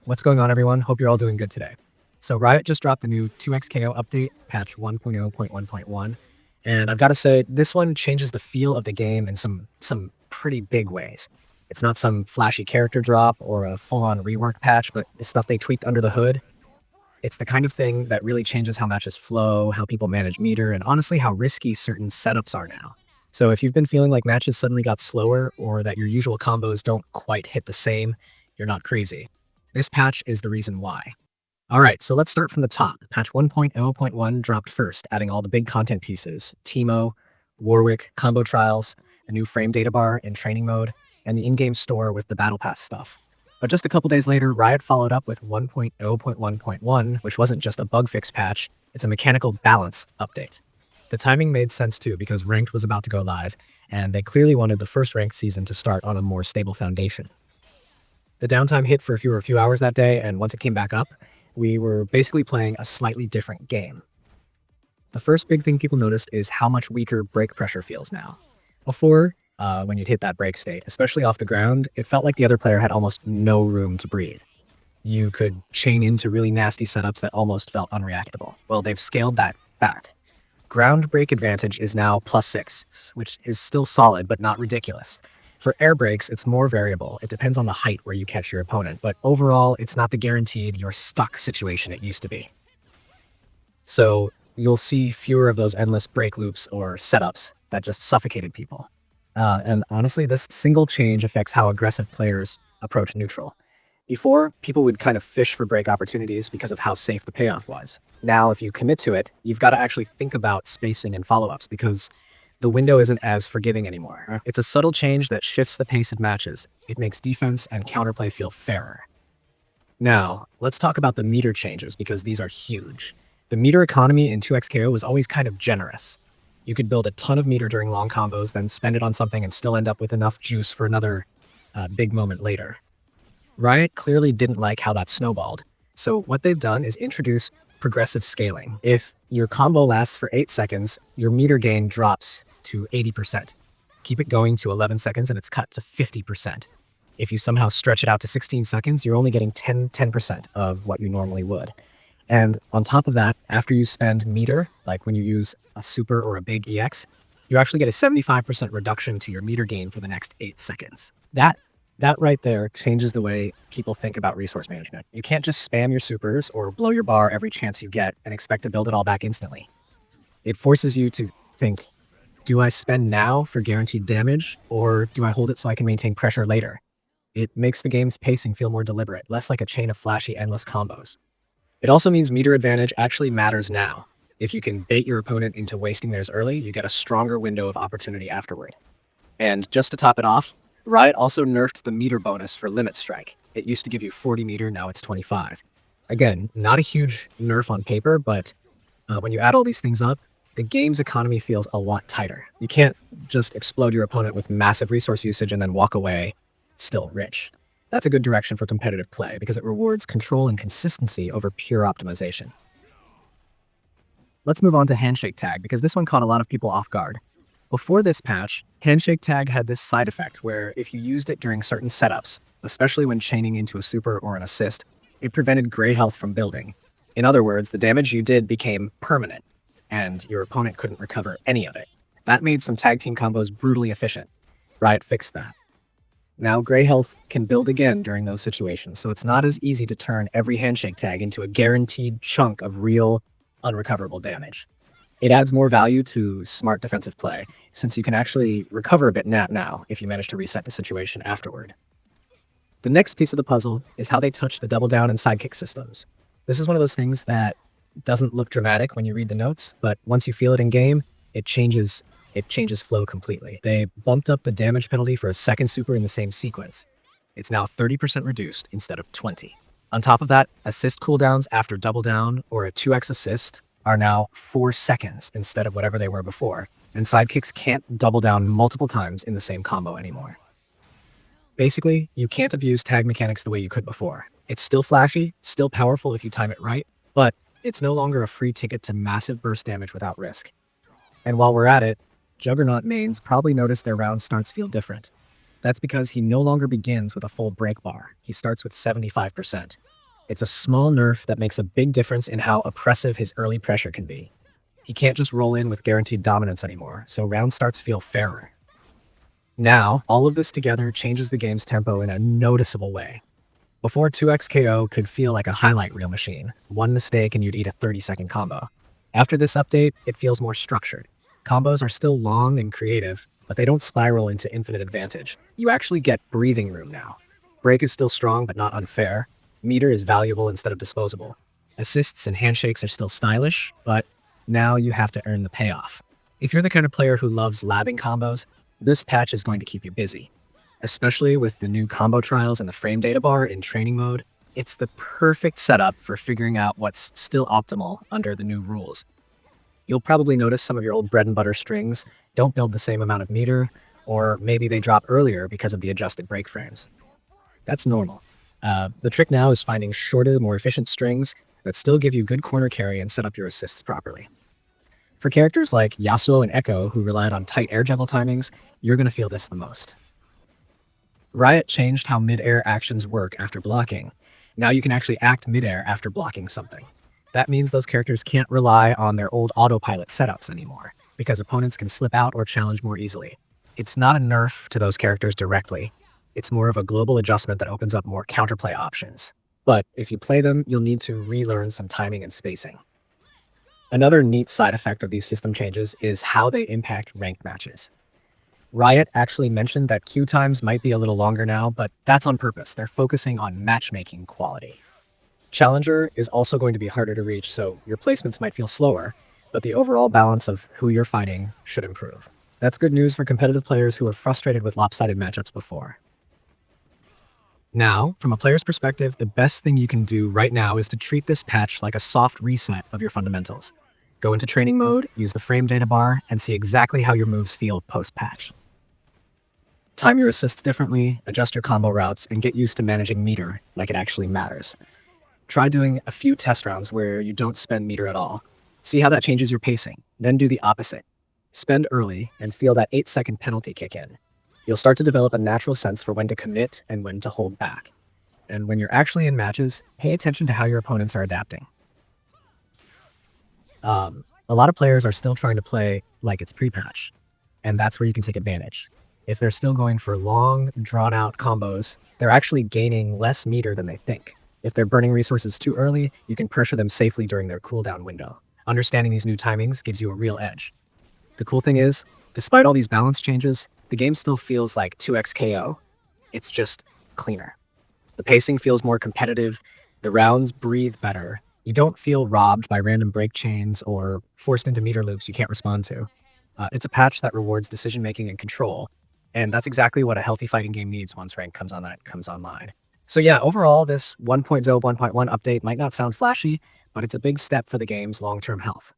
What's going on, everyone? Hope you're all doing good today. So Riot just dropped the new 2x KO update, patch 1.0.1.1, and I've got to say, this one changes the feel of the game in some pretty big ways. It's not some flashy character drop or a full-on rework patch, but the stuff they tweaked under the hood. It's the kind of thing that really changes how matches flow, how people manage meter, and honestly, how risky certain setups are now. So if you've been feeling like matches suddenly got slower or that your usual combos don't quite hit the same, you're not crazy. This patch is the reason why. All right, so let's start from the top. Patch 1.0.1 dropped first, adding all the big content pieces: Teemo, Warwick, combo trials, a new frame data bar in training mode, and the in-game store with the battle pass stuff. But just a couple days later, Riot followed up with 1.0.1.1, which wasn't just a bug fix patch, it's a mechanical balance update. The timing made sense too, because Ranked was about to go live, and they clearly wanted the first Ranked season to start on a more stable foundation. The downtime hit for a few hours that day, and once it came back up, we were basically playing a slightly different game. The first big thing people noticed is how much weaker break pressure feels now. Before, when you'd hit that break state, especially off the ground, it felt like the other player had almost no room to breathe. You could chain into really nasty setups that almost felt unreactable. Well, they've scaled that back. Ground break advantage is now +6, which is still solid, but not ridiculous. For air breaks, it's more variable. It depends on the height where you catch your opponent, but overall, it's not the guaranteed you're stuck situation it used to be. So you'll see fewer of those endless break loops or setups that just suffocated people. And honestly, this single change affects how aggressive players approach neutral. Before, people would kind of fish for break opportunities because of how safe the payoff was. Now, if you commit to it, you've got to actually think about spacing and follow-ups because the window isn't as forgiving anymore. It's a subtle change that shifts the pace of matches. It makes defense and counterplay feel fairer. Now, let's talk about the meter changes because these are huge. The meter economy in 2xKO was always kind of generous. You could build a ton of meter during long combos, then spend it on something and still end up with enough juice for another big moment later. Riot clearly didn't like how that snowballed, so what they've done is introduce progressive scaling. If your combo lasts for 8 seconds, your meter gain drops to 80%. Keep it going to 11 seconds and it's cut to 50%. If you somehow stretch it out to 16 seconds, you're only getting 10% of what you normally would. And on top of that, after you spend meter, like when you use a super or a big EX, you actually get a 75% reduction to your meter gain for the next 8 seconds. That right there changes the way people think about resource management. You can't just spam your supers or blow your bar every chance you get and expect to build it all back instantly. It forces you to think, do I spend now for guaranteed damage, or do I hold it so I can maintain pressure later? It makes the game's pacing feel more deliberate, less like a chain of flashy, endless combos. It also means meter advantage actually matters now. If you can bait your opponent into wasting theirs early, you get a stronger window of opportunity afterward. And just to top it off, Riot also nerfed the meter bonus for Limit Strike. It used to give you 40 meter, now it's 25. Again, not a huge nerf on paper, but when you add all these things up, the game's economy feels a lot tighter. You can't just explode your opponent with massive resource usage and then walk away still rich. That's a good direction for competitive play because it rewards control and consistency over pure optimization. Let's move on to Handshake Tag because this one caught a lot of people off guard. Before this patch, Handshake Tag had this side effect where if you used it during certain setups, especially when chaining into a super or an assist, it prevented gray health from building. In other words, the damage you did became permanent, and your opponent couldn't recover any of it. That made some tag team combos brutally efficient. Riot fixed that. Now gray health can build again during those situations, so it's not as easy to turn every Handshake Tag into a guaranteed chunk of real, unrecoverable damage. It adds more value to smart defensive play, since you can actually recover a bit now if you manage to reset the situation afterward. The next piece of the puzzle is how they touch the double down and sidekick systems. This is one of those things that doesn't look dramatic when you read the notes, but once you feel it in game, it changes flow completely. They bumped up the damage penalty for a second super in the same sequence. It's now 30% reduced instead of 20. On top of that, assist cooldowns after double down or a 2x assist are now 4 seconds instead of whatever they were before, and sidekicks can't double down multiple times in the same combo anymore. Basically, you can't abuse tag mechanics the way you could before. It's still flashy, still powerful if you time it right, but it's no longer a free ticket to massive burst damage without risk. And while we're at it, Juggernaut mains probably noticed their round starts feel different. That's because he no longer begins with a full break bar. He starts with 75%. It's a small nerf that makes a big difference in how oppressive his early pressure can be. He can't just roll in with guaranteed dominance anymore, so round starts feel fairer. Now, all of this together changes the game's tempo in a noticeable way. Before 2x KO could feel like a highlight reel machine, one mistake and you'd eat a 30-second combo. After this update, it feels more structured. Combos are still long and creative, but they don't spiral into infinite advantage. You actually get breathing room now. Break is still strong but not unfair. Meter is valuable instead of disposable. Assists and handshakes are still stylish, but now you have to earn the payoff. If you're the kind of player who loves labbing combos, this patch is going to keep you busy. Especially with the new combo trials and the frame data bar in training mode, it's the perfect setup for figuring out what's still optimal under the new rules. You'll probably notice some of your old bread and butter strings don't build the same amount of meter, or maybe they drop earlier because of the adjusted break frames. That's normal. The trick now is finding shorter, more efficient strings that still give you good corner carry and set up your assists properly. For characters like Yasuo and Echo, who relied on tight air juggle timings, you're going to feel this the most. Riot changed how mid-air actions work after blocking. Now you can actually act mid-air after blocking something. That means those characters can't rely on their old autopilot setups anymore, because opponents can slip out or challenge more easily. It's not a nerf to those characters directly. It's more of a global adjustment that opens up more counterplay options. But if you play them, you'll need to relearn some timing and spacing. Another neat side effect of these system changes is how they impact ranked matches. Riot actually mentioned that queue times might be a little longer now, but that's on purpose. They're focusing on matchmaking quality. Challenger is also going to be harder to reach, so your placements might feel slower, but the overall balance of who you're fighting should improve. That's good news for competitive players who are frustrated with lopsided matchups before. Now, from a player's perspective, the best thing you can do right now is to treat this patch like a soft reset of your fundamentals. Go into training mode, use the frame data bar, and see exactly how your moves feel post-patch. Time your assists differently, adjust your combo routes, and get used to managing meter like it actually matters. Try doing a few test rounds where you don't spend meter at all. See how that changes your pacing. Then do the opposite. Spend early and feel that 8-second penalty kick in. You'll start to develop a natural sense for when to commit and when to hold back. And when you're actually in matches, pay attention to how your opponents are adapting. A lot of players are still trying to play like it's pre-patch, and that's where you can take advantage. If they're still going for long, drawn-out combos, they're actually gaining less meter than they think. If they're burning resources too early, you can pressure them safely during their cooldown window. Understanding these new timings gives you a real edge. The cool thing is, despite all these balance changes, the game still feels like 2x KO. It's just cleaner. The pacing feels more competitive, the rounds breathe better. You don't feel robbed by random break chains or forced into meter loops you can't respond to. It's a patch that rewards decision-making and control, and that's exactly what a healthy fighting game needs once rank comes online. So yeah, overall, this 1.0 1.1 update might not sound flashy, but it's a big step for the game's long-term health.